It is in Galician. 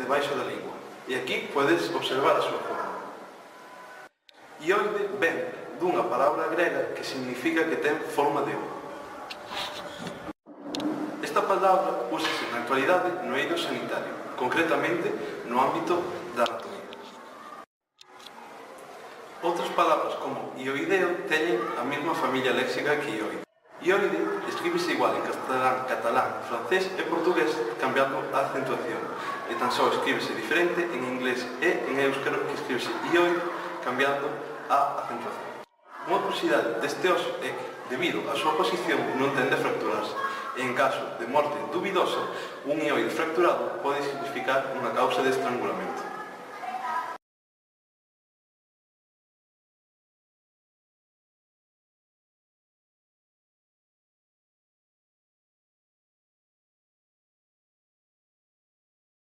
debaixo da lingua. E aquí podes observar a súa forma. Ioide ven dunha palabra grega que significa que ten forma de O. Esta palabra úsase na actualidade no eido sanitario, concretamente no ámbito da anatomía. Outras palabras como ioideo teñen a mesma familia léxica que ioide. Ioide escríbese igual en catalán, francés e portugués cambiando a acentuación. E tan só escríbese diferente en inglés e en éuscaro que escríbese ioide cambiando a acentuación. Unha curiosidade deste oso é que, debido á súa posición, non tende a fracturarse. E en caso de morte dubidosa, un ioide fracturado pode significar unha causa de estrangulamento.